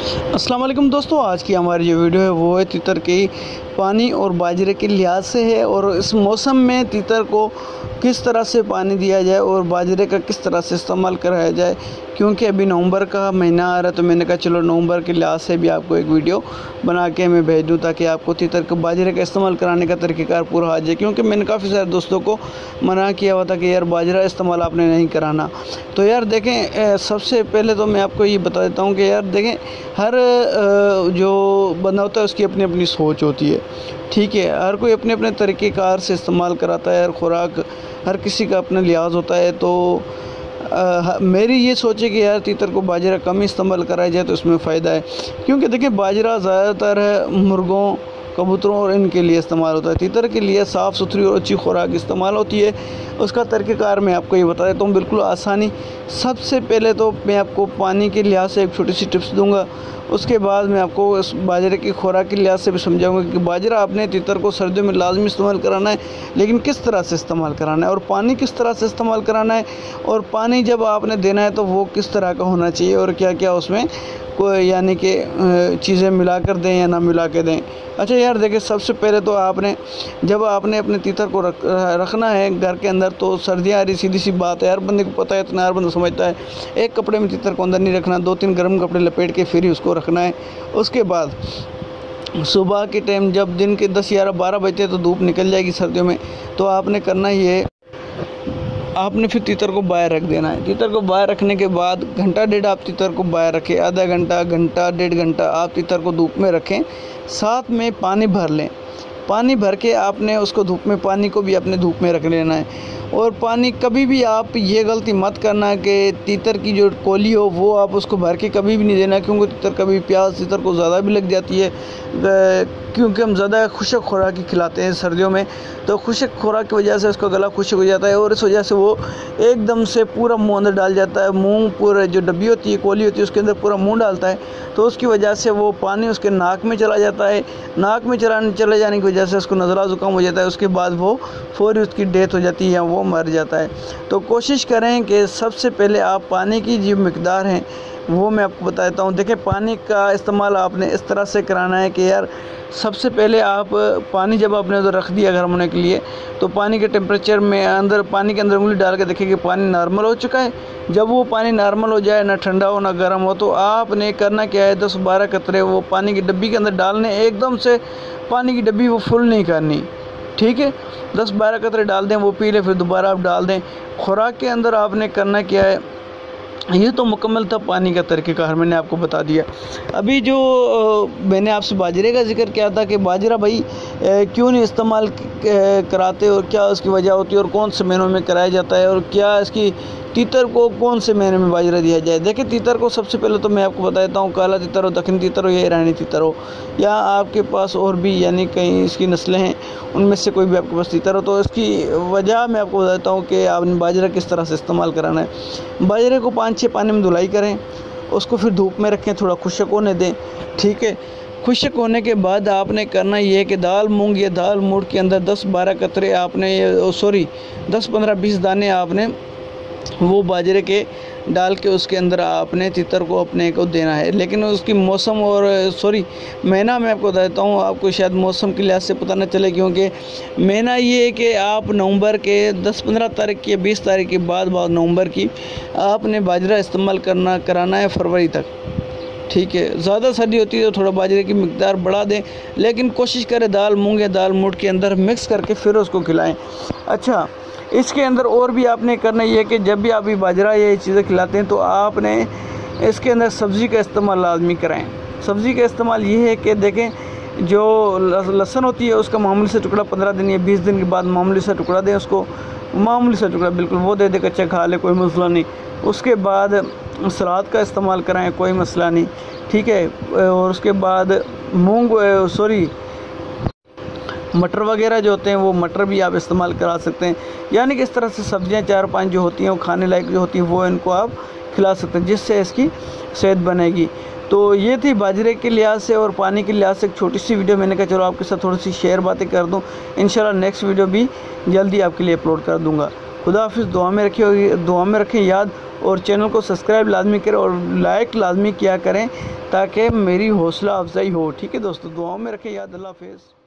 अस्सलाम वालेकुम दोस्तों, आज की हमारी जो वीडियो है वो है तीतर के पानी और बाजरे के लिहाज से है। और इस मौसम में तीतर को किस तरह से पानी दिया जाए और बाजरे का किस तरह से इस्तेमाल कराया जाए, क्योंकि अभी नवंबर का महीना आ रहा है। तो मैंने कहा चलो नवंबर के लिहाज से भी आपको एक वीडियो बना के मैं भेज दूँ, ताकि आपको तीतर को बाजरे का इस्तेमाल कराने का तरीक़ाकार पूरा आ जाए। क्योंकि मैंने काफ़ी सारे दोस्तों को मना किया हुआ था कि यार बाजरा इस्तेमाल आपने नहीं कराना। तो यार देखें, सबसे पहले तो मैं आपको ये बता देता हूँ कि यार देखें, हर जो बंदा होता है उसकी अपनी अपनी सोच होती है, ठीक है। हर कोई अपने अपने तरीक़ेकार से इस्तेमाल कराता है, हर खुराक हर किसी का अपना लिहाज होता है। तो मेरी ये सोच है कि यार तीतर को बाजरा कम इस्तेमाल कराया जाए तो इसमें फ़ायदा है। क्योंकि देखिए बाजरा ज़्यादातर मुर्गों, कबूतरों और इनके लिए इस्तेमाल होता है। तीतर के लिए साफ़ सुथरी और अच्छी खुराक इस्तेमाल होती है। उसका तरीक़ेकार मैं आपको ये बता देता हूँ बिल्कुल आसानी। सबसे पहले तो मैं आपको पानी के लिहाज से एक छोटी सी टिप्स दूंगा, उसके बाद मैं आपको इस बाजरे की खुराक के लिहाज से भी समझाऊंगा कि बाजरा आपने तीतर को सर्दियों में लाजमी इस्तेमाल कराना है, लेकिन किस तरह से इस्तेमाल कराना है, और पानी किस तरह से इस्तेमाल कराना है, और पानी जब आपने देना है तो वो किस तरह का होना चाहिए, और क्या क्या उसमें कोई यानी कि चीज़ें मिला कर दें या ना मिला के दें। अच्छा यार देखिए, सबसे पहले तो आपने जब आपने अपने तीतर को रखना है घर के अंदर, तो सर्दियाँ आ रही, सीधी सी बात है, हर बंदे को पता है, इतना हर बंदा समझता है। एक कपड़े में तीतर को अंदर नहीं रखना, 2-3 गर्म कपड़े लपेट के फिर ही उसको रखना है। उसके बाद सुबह के टाइम जब दिन के 10, 11, 12 बजते तो धूप निकल जाएगी सर्दियों में, तो आपने करना ये, आपने फिर तीतर को बाहर रख देना है। तीतर को बाहर रखने के बाद घंटा डेढ़ आप तीतर को बाहर रखें, आधा घंटा, घंटा, डेढ़ घंटा आप तीतर को धूप में रखें। साथ में पानी भर लें, पानी भर के आपने उसको धूप में, पानी को भी अपने धूप में रख लेना है। और पानी कभी भी आप ये गलती मत करना कि तीतर की जो कोली हो वो आप उसको भर के कभी भी नहीं देना, क्योंकि तीतर कभी प्यास तीतर को ज़्यादा भी लग जाती है, क्योंकि हम ज़्यादा खुशक खुराक खिलाते हैं सर्दियों में। तो खुशक खुराक की वजह से उसका गला खुशक हो जाता है और इस वजह से वो एकदम से पूरा मुँह अंदर डाल जाता है। मुँह पूरा जो डब्बी होती है, कोली होती है, उसके अंदर पूरा मुँह डालता है। तो उसकी वजह से वो पानी उसके नाक में चला जाता है। नाक में चले जाने की वजह से उसको नज़ला ज़ुकाम हो जाता है। उसके बाद वो फौरी उसकी डेथ हो जाती है या वो मर जाता है। तो कोशिश करें कि सबसे पहले आप पानी की जो मिकदार है वो मैं आपको बता देता हूँ। देखिए पानी का इस्तेमाल आपने इस तरह से कराना है कि यार सबसे पहले आप पानी जब आपने उधर रख दिया गर्म होने के लिए, तो पानी के टेम्परेचर में अंदर, पानी के अंदर उंगली डाल के देखिए कि पानी नॉर्मल हो चुका है। जब वो पानी नॉर्मल हो जाए, ना ठंडा हो ना गर्म हो, तो आपने करना क्या है, 10-12 कतरे वो पानी की डब्बी के अंदर डालने। एकदम से पानी की डब्बी वो फुल नहीं करनी, ठीक है। 10-12 कतरे डाल दें, वो पी ले, फिर दोबारा आप डाल दें। खुराक के अंदर आपने करना क्या है, ये तो मुकम्मल था पानी का तरीक़ेकार, मैंने आपको बता दिया। अभी जो मैंने आपसे बाजरे का जिक्र किया था कि बाजरा भाई क्यों नहीं इस्तेमाल कराते और क्या उसकी वजह होती है और कौन से महीनों में कराया जाता है और क्या इसकी तीतर को कौन से महीने में बाजरा दिया जाए। देखिए तीतर को सबसे पहले तो मैं आपको बता देता हूँ, काला तीतर हो, दक्षिणी तीतर हो या ईरानी तीतर हो, या आपके पास और भी यानी कई इसकी नस्लें हैं, उनमें से कोई भी आपके पास तीतर हो, तो इसकी वजह मैं आपको बताता हूँ कि आपने बाजरा किस तरह से इस्तेमाल कराना है। बाजरे को 5-6 पानी में धुलाई करें, उसको फिर धूप में रखें, थोड़ा खुश्क होने दें, ठीक है। खुश्क होने के बाद आपने करना ये है कि दाल मूंग या दाल मूड के अंदर 10-12 कतरे आपने, 10-15-20 दाने आपने वो बाजरे के डाल के उसके अंदर आपने तीतर को अपने को देना है। लेकिन उसकी मौसम और महीना मैं आपको बता देता हूँ, आपको शायद मौसम के लिहाज से पता न चले, क्योंकि महीना ये है कि आप नवंबर के 10-15 तारीख या 20 तारीख के बाद नवंबर की आपने बाजरा इस्तेमाल कराना है फरवरी तक, ठीक है। ज़्यादा सर्दी होती है तो थोड़ा बाजरे की मिकदार बढ़ा दें, लेकिन कोशिश करें दाल मूंग या दाल मूड के अंदर मिक्स करके फिर उसको खिलाएं। अच्छा, इसके अंदर और भी आपने करना ये है कि जब भी आप ये बाजरा ये चीज़ें खिलाते हैं तो आपने इसके अंदर सब्ज़ी का इस्तेमाल लाजमी कराएं। सब्ज़ी का इस्तेमाल ये है कि देखें, जो लहसुन होती है उसका मामूली सा टुकड़ा 15 दिन या 20 दिन के बाद मामूली सा टुकड़ा दें उसको, मामूली सा टुकड़ा बिल्कुल वो दे कच्चा खा ले, कोई मसला नहीं। उसके बाद सलाद का इस्तेमाल कराएं, कोई मसला नहीं, ठीक है। और उसके बाद मटर वगैरह जो होते हैं वो मटर भी आप इस्तेमाल करा सकते हैं। यानी कि इस तरह से सब्जियां 4-5 जो होती हैं वो खाने लायक जो होती हैं वो इनको आप खिला सकते हैं, जिससे इसकी सेहत बनेगी। तो ये थी बाजरे के लिहाज से और पानी के लिहाज से एक छोटी सी वीडियो। मैंने कहा चलो आपके साथ थोड़ी सी शेयर बातें कर दूं। इंशाल्लाह नेक्स्ट वीडियो भी जल्दी आपके लिए अपलोड कर दूंगा। खुदा हाफिज़। दुआ में रखें याद, और चैनल को सब्सक्राइब लाजमी करें और लाइक लाजमी किया करें ताकि मेरी हौसला अफजाई हो। ठीक है दोस्तों, दुआओं में रखें याद। अल्लाह हाफिज़।